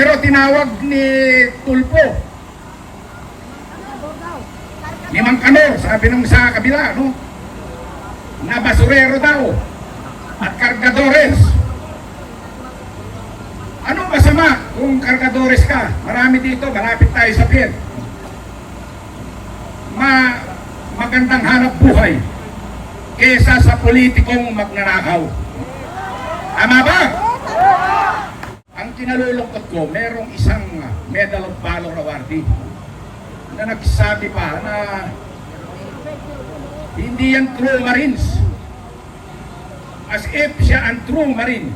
Pero tinawag ni Tulpo, ni Mang Kanor, sabi nung sa kabila, no? Na basurero daw at kargadores. Ano masama kung kargadores ka? Marami dito, malapit tayo sa pier. Magandang hanap buhay kesa sa politikong magnanakaw. Tama ba? Ang kinalulungkot ko, merong isang Medal of Valor awardee na nagsabi pa na hindi yan true Marines. As if siya ang true Marine.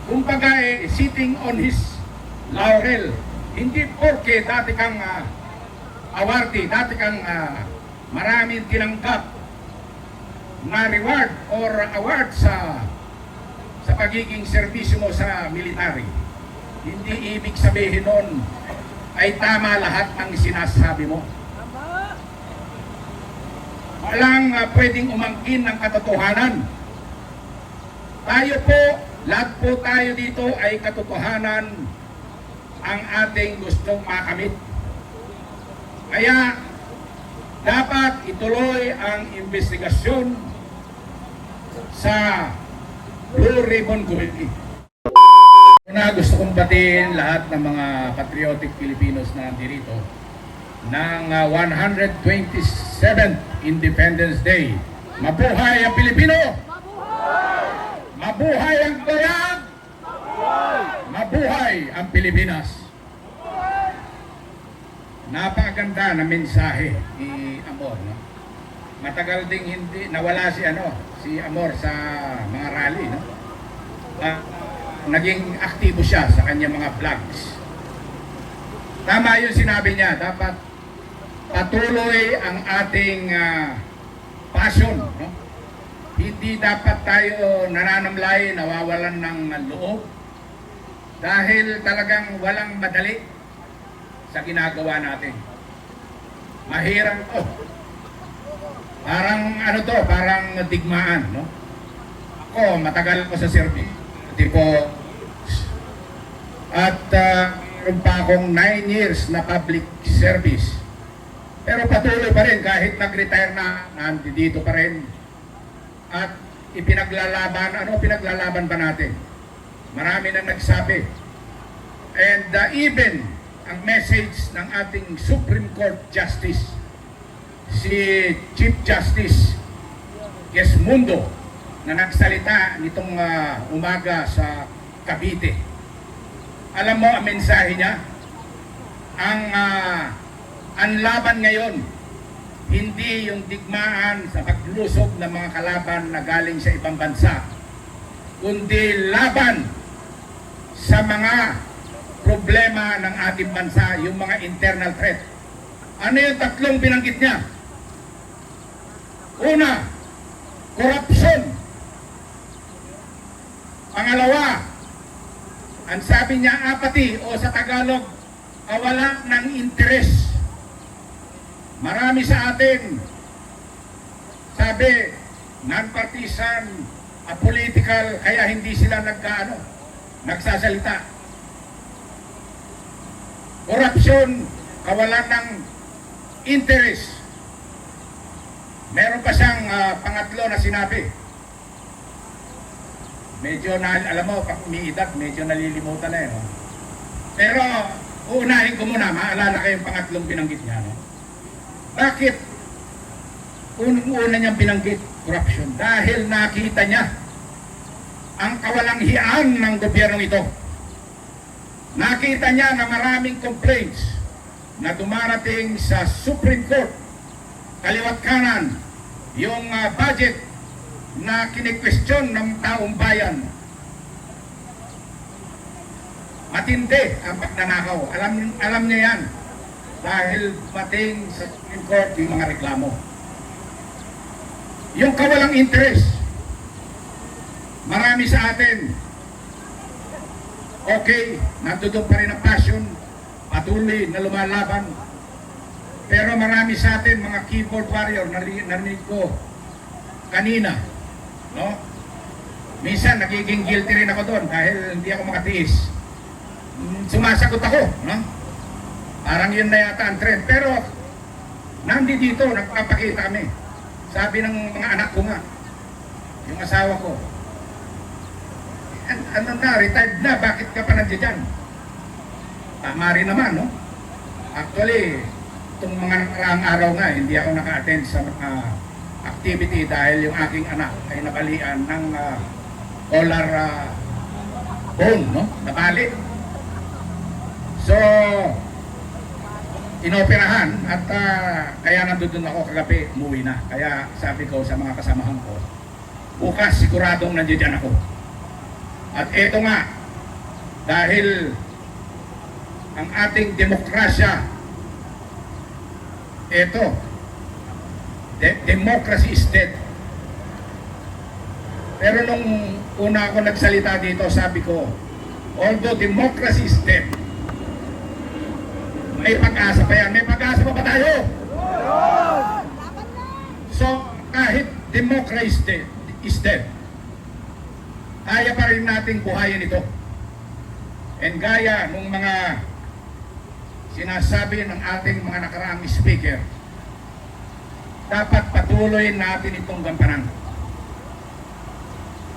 Kumbaga sitting on his laurel. Hindi porke dati kang awardee, dati kang maraming tinanggap na reward or award sa pagiging serbisyo mo sa military. Hindi ibig sabihin nun ay tama lahat ng sinasabi mo. Walang pwedeng umangkin ng katotohanan. Tayo po, lahat po tayo dito ay katotohanan ang ating gustong makamit. Kaya dapat ituloy ang investigasyon sa Blue Ribbon Committee. Una, gusto kong batiin lahat ng mga patriotic Filipinos na nandito ng 127th Independence Day. Mabuhay ang Pilipino! Mabuhay ang bayan! Mabuhay ang Pilipinas! Napakaganda na mensahe ni Amor, no? Matagal ding hindi nawala si Amor sa mga rally, no? Naging aktibo siya sa kanyang mga vlogs. Tama yung sinabi niya, dapat patuloy ang ating passion, no? Hindi dapat tayo nananamlay, nawawalan ng loob dahil talagang walang madali sa ginagawa natin. Mahirap to. Parang parang digmaan, no? Ako, matagal ko sa service. Tipo, at meron pa akong 9 years na public service. Pero patuloy pa rin kahit nag-retire na, nandito pa rin. At pinaglalaban ba natin? Marami nang nagsabi. And even ang message ng ating Supreme Court Justice, si Chief Justice Gesmundo, na nagsalita nitong umaga sa Cavite. Alam mo ang mensahe niya? Ang laban ngayon, hindi yung digmaan sa paglusog ng mga kalaban na galing sa ibang bansa, kundi laban sa mga problema ng ating bansa, yung mga internal threat. Ano yung tatlong binanggit niya? Una, corruption. Pangalawa, ang sabi niya apathy o sa Tagalog, kawalan ng interes. Marami sa atin, sabi, non-partisan, apolitical, kaya hindi sila nagsasalita. Corruption, kawalan ng interes. Meron pa siyang pangatlo na sinabi. Medyo alam mo, pag umiidad, medyo nalilimutan na no? Pero, uunahin ko muna, maalala kayong pangatlong binanggit niya, no? Bakit? Unang-una niyang binanggit, corruption. Dahil nakita niya ang kawalang-hian ng gobyernong ito. Nakita niya na maraming complaints na dumarating sa Supreme Court, kaliwat kanan, yung budget na kini-question ng taong bayan. Matindi ang pagnanakaw. Alam niya yan. Dahil pating sa Supreme Court yung mga reklamo. Yung kawalang interest. Marami sa atin. Okay, nandoon pa rin ang passion. Patuloy na lumalaban. Pero marami sa atin, mga keyboard warrior, narinig ko kanina, no? minsan nagiging guilty rin ako doon dahil hindi ako makatiis. Sumasagot ako, no? Parang yun na yata ang trend. Pero dito, nagpapakita kami. Sabi ng mga anak ko nga, yung asawa ko, ano na, retired na, bakit ka pa nandiyan dyan? Tama rin naman, no? Actually, itong mga nakaraang araw nga, hindi ako naka-attend sa mga activity dahil yung aking anak ay nabalian ng collar bone, no? Nabali. So, inoperahan at kaya nandun ako kagabi, umuwi na. Kaya sabi ko sa mga kasamahan ko, bukas siguradong nandiyan ako. At eto nga, dahil ang ating demokrasya, eto, democracy is dead. Pero nung una ako nagsalita dito, sabi ko, although democracy is dead, may pag-asa pa yan. May pag-asa pa ba tayo? So, kahit democracy is dead, kaya pa rin nating buhayin ito. And gaya nung mga sinasabi ng ating mga nakaraang speaker, dapat patuloy natin itong gampanan.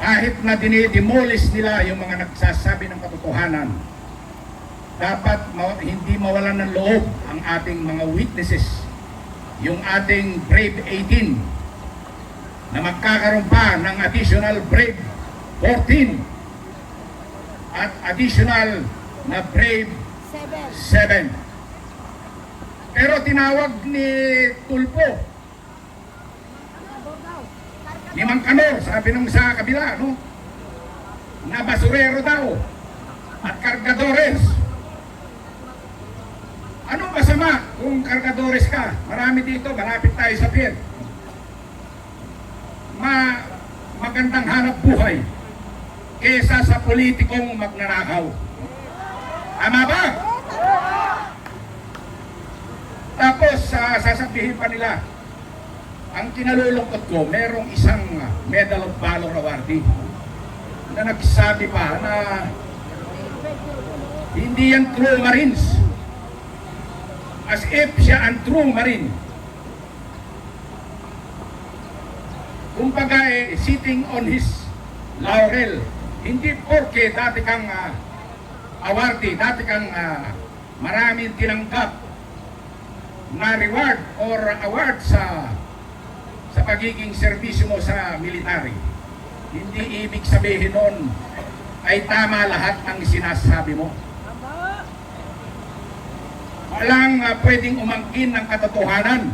Kahit na dinidemolish nila yung mga nagsasabi ng katotohanan, dapat hindi mawalan ng loob ang ating mga witnesses, yung ating Brave 18 na magkakaroon pa ng additional Brave 14 at additional na Brave 7. Pero tinawag ni Tulpo, ni Mang Kanor, sabi nung sa kabila, no? Na basurero daw at kargadores. Ano masama kung kargadores ka? Marami dito, malapit tayo sa pier. Magandang hanap buhay kesa sa politikong magnanakaw. Tama ba? Tapos sasabihin pa nila, ang kinalulungkot ko, merong isang Medal of Valor awardee na nagsabi pa na hindi yan true Marines. As if siya ang true Marine. Kumbaga sitting on his laurel. Hindi porke dati kang awardee, dati kang maraming tinanggap na reward or award sa pagiging serbisyo mo sa military. Hindi ibig sabihin nun ay tama lahat ng sinasabi mo. Walang pwedeng umangkin ng katotohanan.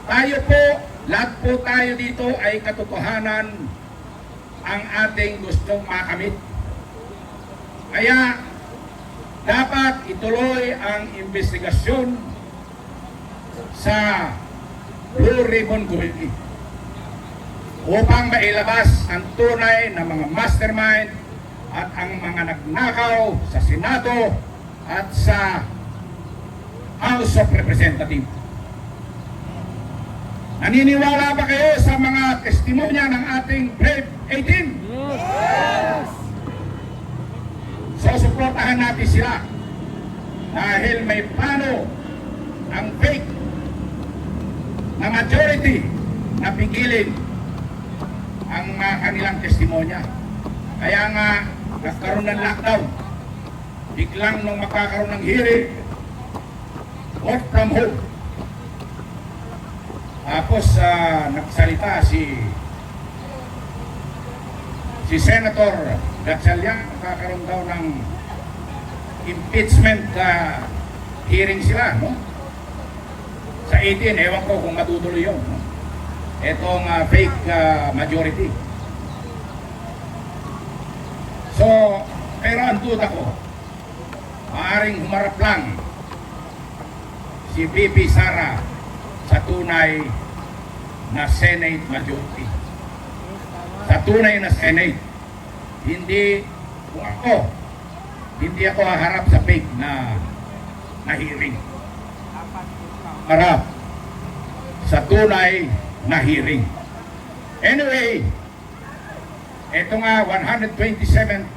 Tayo po, lahat po tayo dito ay katotohanan ang ating gustong makamit. Kaya dapat ituloy ang investigasyon sa Blue Ribbon Committee upang mailabas ang tunay na mga mastermind at ang mga nagnakaw sa Senado at sa House of Representatives. Naniniwala ba kayo sa mga testimonya ng ating Brave 18? Yes! So, suportahan natin sila dahil may plano ang fake na majority na pigilin ang kanilang testimonya. Kaya nga, nagkaroon ng lockdown. Biglang nung makakaroon ng hearing, work from home. Tapos nagsalita si Senator Gatchalian, makakaroon daw ng impeachment hearing sila, no? Sa 18, ewan ko kung matutuloy yun, no? Etong fake majority. So, pero ang duda ko, maaaring humarap lang si VP Sara sa tunay na Senate majority. Sa tunay na Senate. Hindi ako haharap sa fake na hearing. Harap sa tunay na hearing. Anyway, Ito nga, 127th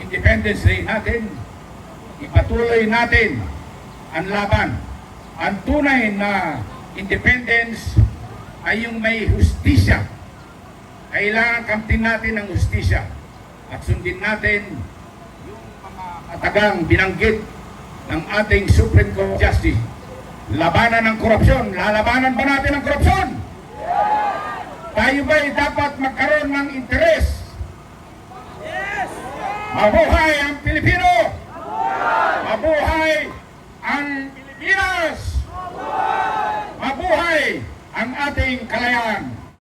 Independence Day natin, ipatuloy natin ang laban. Ang tunay na independence ay yung may hustisya. Kailangan kamtin natin ang hustisya at sundin natin yung mga katagang binanggit ng ating Supreme Court Justice. Labanan ng korupsyon. Lalabanan ba natin ang korupsyon? Tayo ba'y dapat magkaroon ng interes? Mabuhay ang Pilipino! Mabuhay ang Pilipinas! Mabuhay ang ating kalayaan!